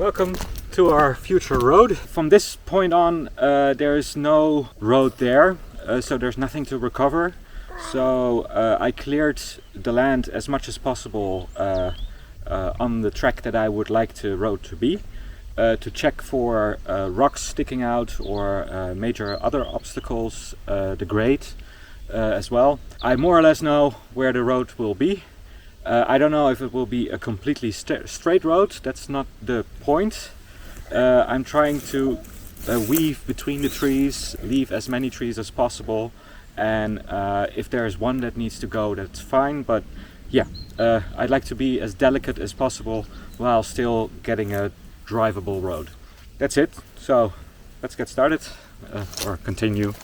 Welcome to our future road. From this point on, there is no road there, so there's nothing to recover. So I cleared the land as much as possible on the track that I would like the road to be, to check for rocks sticking out or major other obstacles, the grade as well. I more or less know where the road will be. I don't know if it will be a completely straight road, that's not the point. I'm trying to weave between the trees, leave as many trees as possible, and if there's one that needs to go, that's fine, but yeah, I'd like to be as delicate as possible while still getting a drivable road. That's it, so let's get started, or continue.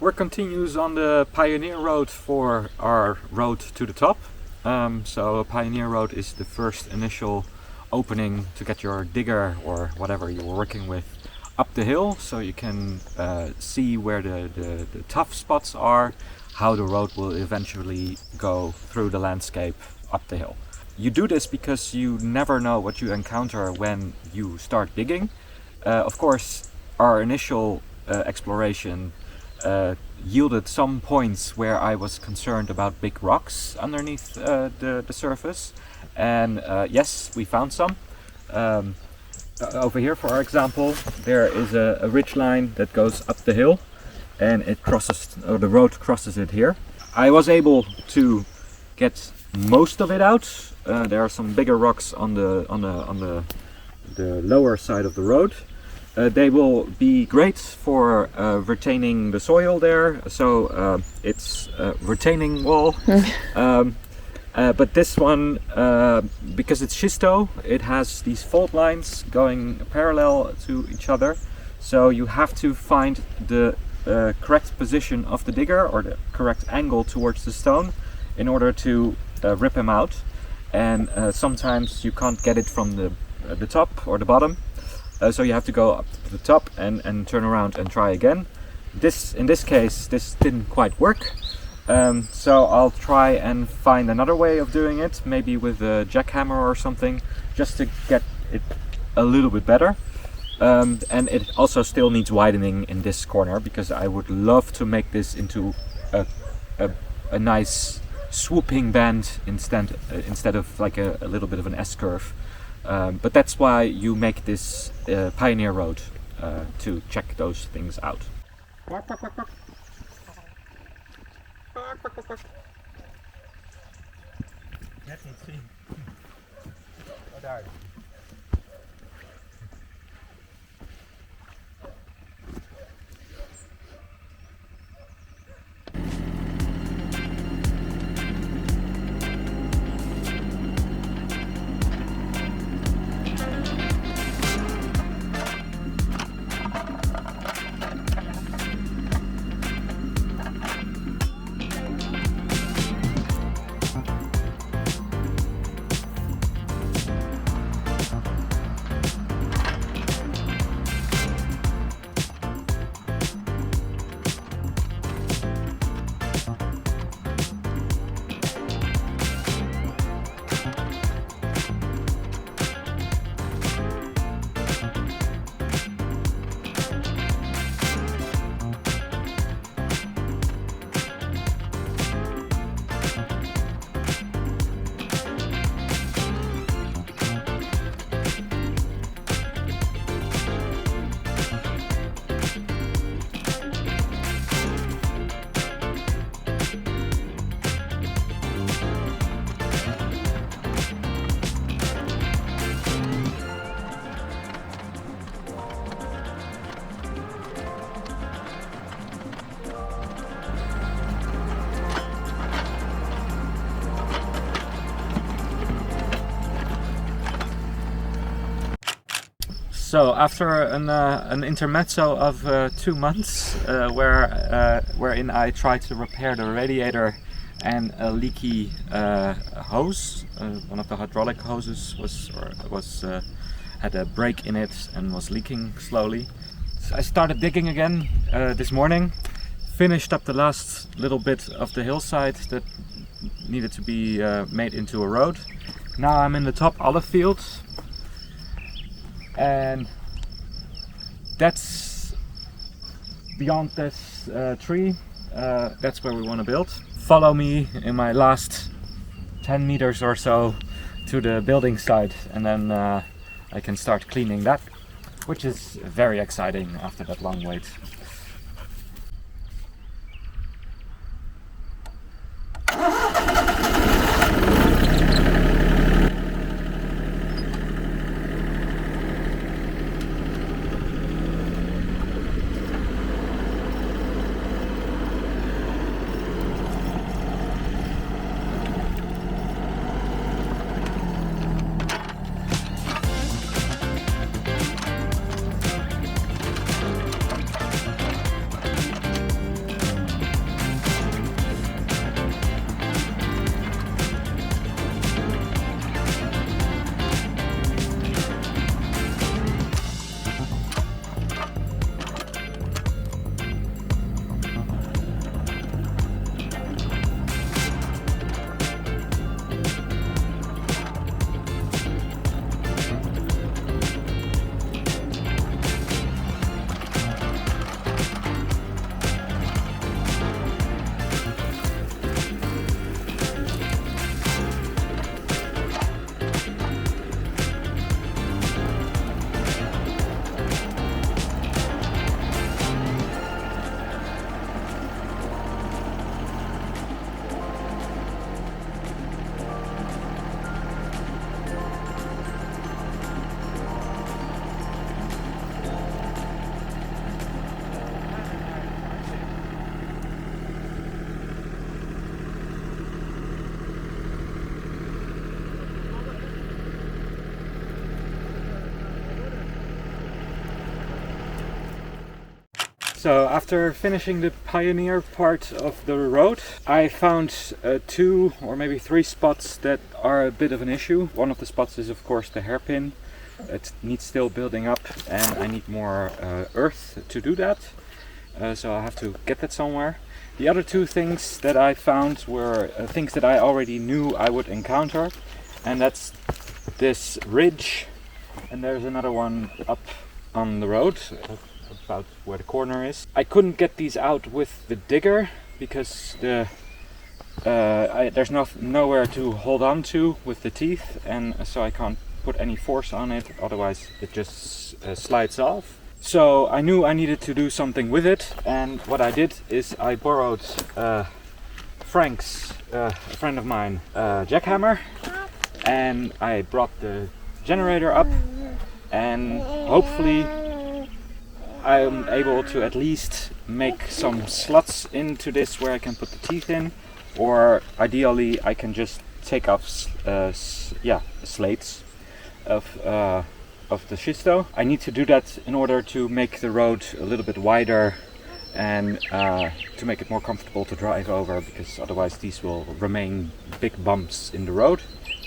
Work continues on the Pioneer Road for our road to the top. So Pioneer Road is the first initial opening to get your digger or whatever you're working with up the hill, so you can see where the tough spots are, how the road will eventually go through the landscape up the hill. You do this because you never know what you encounter when you start digging. Of course, our initial exploration yielded some points where I was concerned about big rocks underneath the surface, and yes, we found some. Over here, for example, there is a ridge line that goes up the hill, and it crosses, or the road crosses it here. I was able to get most of it out. There are some bigger rocks on the lower side of the road. They will be great for retaining the soil there, so it's a retaining wall. But this one, because it's schisto, it has these fault lines going parallel to each other, so you have to find the correct position of the digger or the correct angle towards the stone in order to rip him out. And sometimes you can't get it from the top or the bottom, so you have to go up to the top and turn around and try again. In this case, this didn't quite work, so I'll try and find another way of doing it, maybe with a jackhammer or something, just to get it a little bit better. And it also still needs widening in this corner, because I would love to make this into a nice swooping bend instead of like a little bit of an S-curve. But that's why you make this Pioneer Road, to check those things out. Net niet zien. Oh, daar. So after an intermezzo of 2 months, wherein I tried to repair the radiator and a leaky hose, one of the hydraulic hoses had a break in it and was leaking slowly. So I started digging again this morning, finished up the last little bit of the hillside that needed to be made into a road. Now I'm in the top olive field. And that's beyond this tree. That's where we want to build. Follow me in my last 10 meters or so to the building site, and then I can start cleaning that, which is very exciting after that long wait. So after finishing the pioneer part of the road, I found 2 or maybe 3 spots that are a bit of an issue. One of the spots is of course the hairpin. It needs still building up and I need more earth to do that. So I have to get that somewhere. The other 2 things that I found were things that I already knew I would encounter. And that's this ridge, and there's another one up on the road. About where the corner is. I couldn't get these out with the digger because there's nowhere to hold on to with the teeth, and so I can't put any force on it, otherwise it just slides off. So I knew I needed to do something with it, and what I did is I borrowed Frank's, a friend of mine, Jackhammer, and I brought the generator up, and hopefully I'm able to at least make some slots into this where I can put the teeth in, or ideally I can just take off slates of the schisto. I need to do that in order to make the road a little bit wider and to make it more comfortable to drive over, because otherwise these will remain big bumps in the road.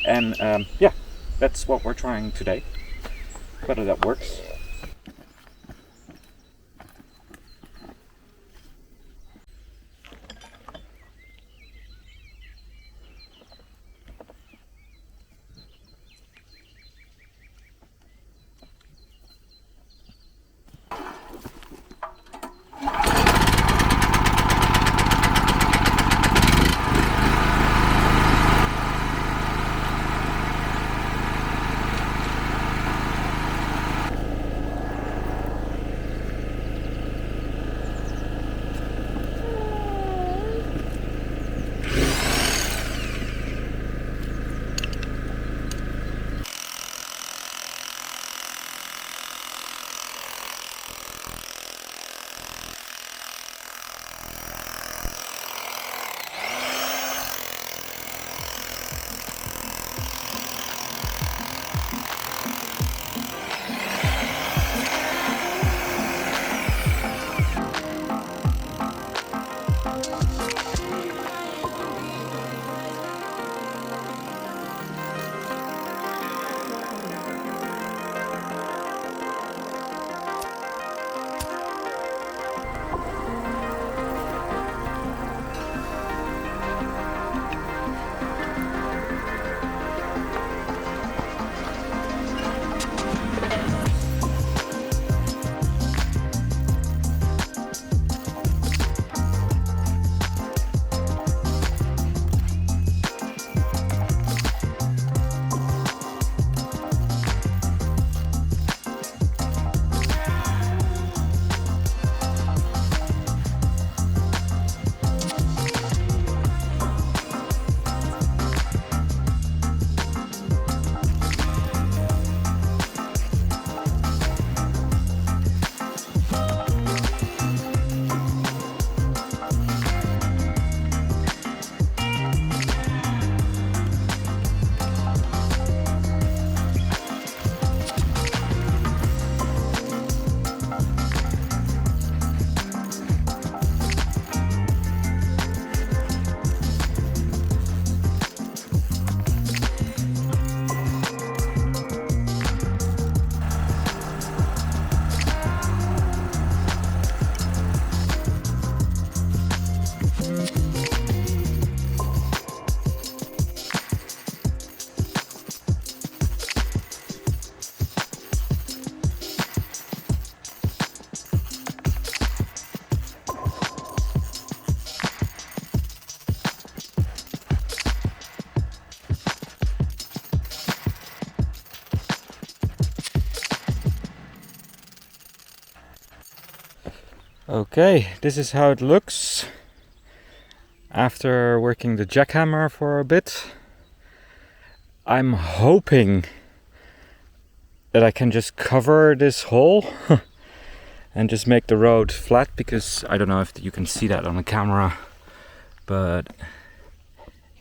And yeah, that's what we're trying today. Whether that works. Okay, this is how it looks after working the jackhammer for a bit. I'm hoping that I can just cover this hole and just make the road flat, because I don't know if you can see that on the camera, but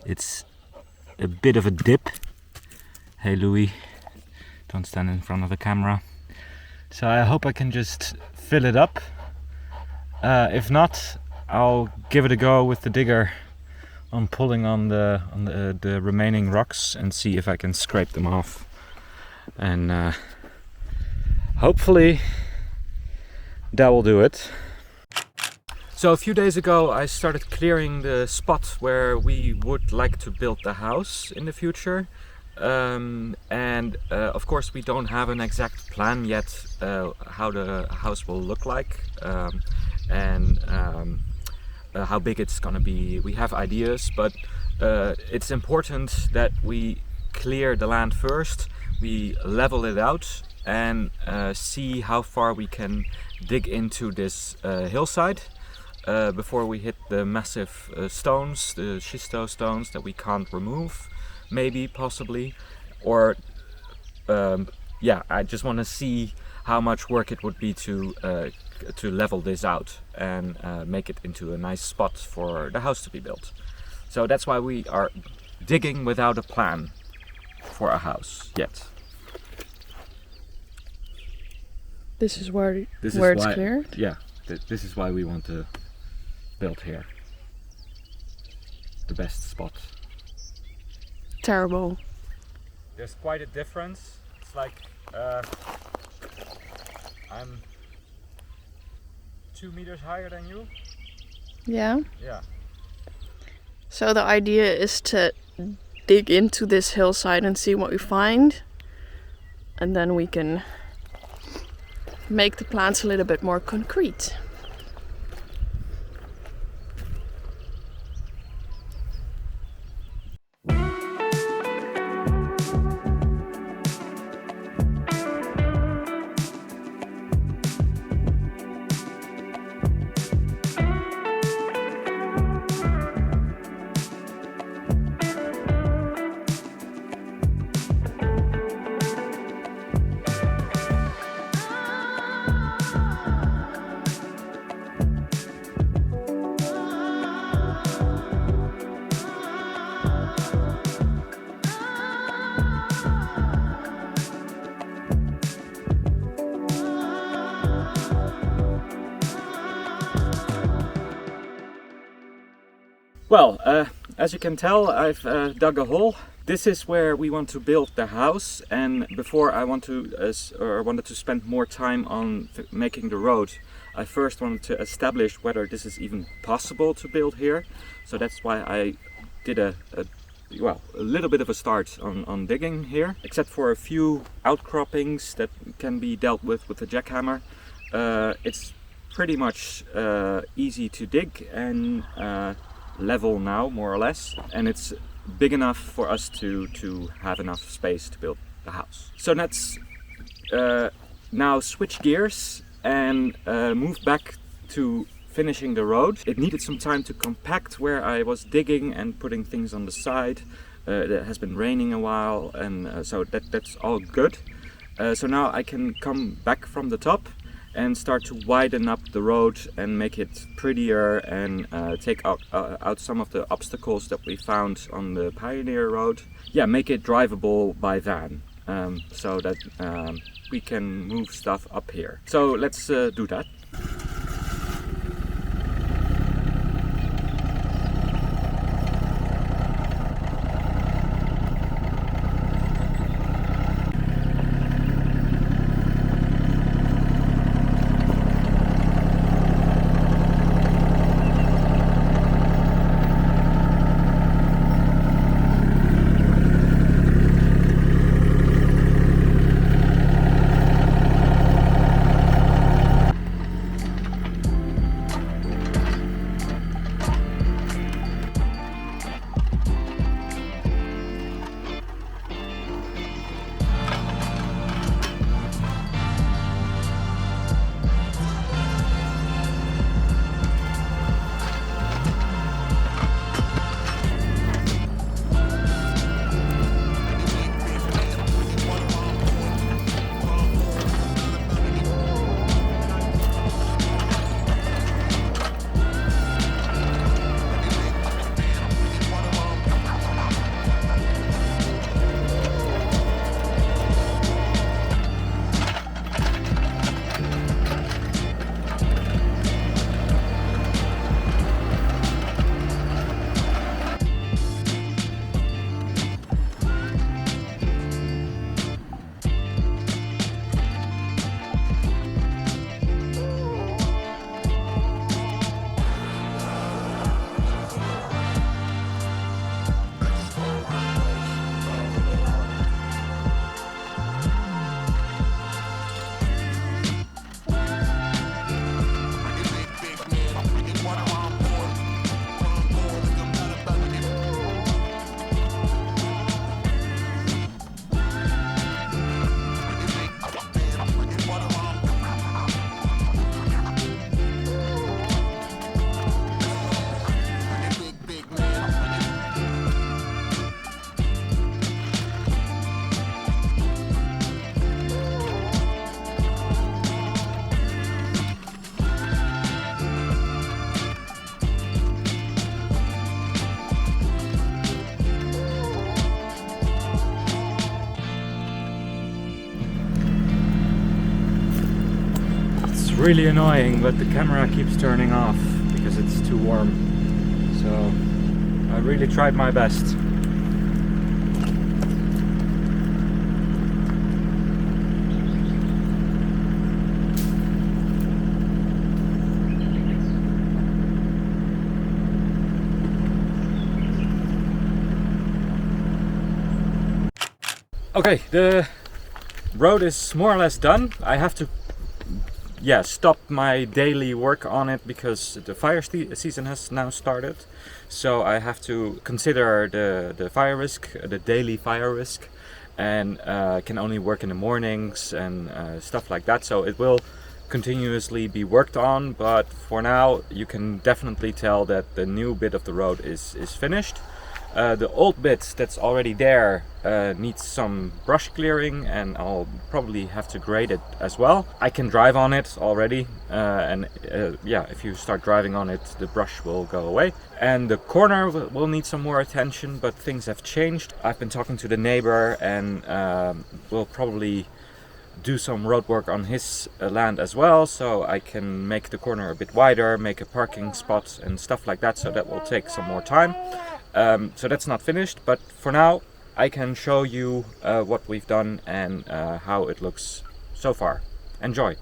it's a bit of a dip. Hey Louis, don't stand in front of the camera. So I hope I can just fill it up. If not, I'll give it a go with the digger on pulling on the remaining rocks and see if I can scrape them off. And hopefully that will do it. So a few days ago I started clearing the spot where we would like to build the house in the future. Of course we don't have an exact plan yet how the house will look like how big it's gonna be. We have ideas, but it's important that we clear the land first, we level it out and see how far we can dig into this hillside before we hit the massive stones, the schisto stones that we can't remove, maybe, possibly, or I just want to see how much work it would be to level this out and make it into a nice spot for the house to be built. So that's why we are digging without a plan for a house yet. This is where it's cleared? Yeah, this is why we want to build here. The best spot. Terrible. There's quite a difference. It's like I'm 2 meters higher than you. Yeah? Yeah. So the idea is to dig into this hillside and see what we find. And then we can make the plants a little bit more concrete. Well, as you can tell, I've dug a hole. This is where we want to build the house, and before I wanted to spend more time on making the road, I first wanted to establish whether this is even possible to build here. So that's why I did a little bit of a start on digging here. Except for a few outcroppings that can be dealt with the jackhammer, it's pretty much easy to dig and level now, more or less, and it's big enough for us to have enough space to build the house. So let's now switch gears and move back to finishing the road. It needed some time to compact where I was digging and putting things on the side. It has been raining a while, and so that's all good. So now I can come back from the top and start to widen up the road and make it prettier and take out some of the obstacles that we found on the Pioneer Road. Yeah, make it drivable by van so that we can move stuff up here. So let's do that. really annoying, but the camera keeps turning off because it's too warm. So I really tried my best. Okay, the road is more or less done. I have to stop my daily work on it because the fire season has now started. So I have to consider the fire risk, the daily fire risk, and can only work in the mornings and stuff like that. So it will continuously be worked on, but for now you can definitely tell that the new bit of the road is finished. The old bit that's already there needs some brush clearing, and I'll probably have to grade it as well. I can drive on it already, and if you start driving on it, the brush will go away. And the corner will need some more attention, but things have changed. I've been talking to the neighbor, and we'll probably do some road work on his land as well, so I can make the corner a bit wider, make a parking spot and stuff like that, so that will take some more time. So that's not finished, but for now I can show you what we've done and how it looks so far. Enjoy!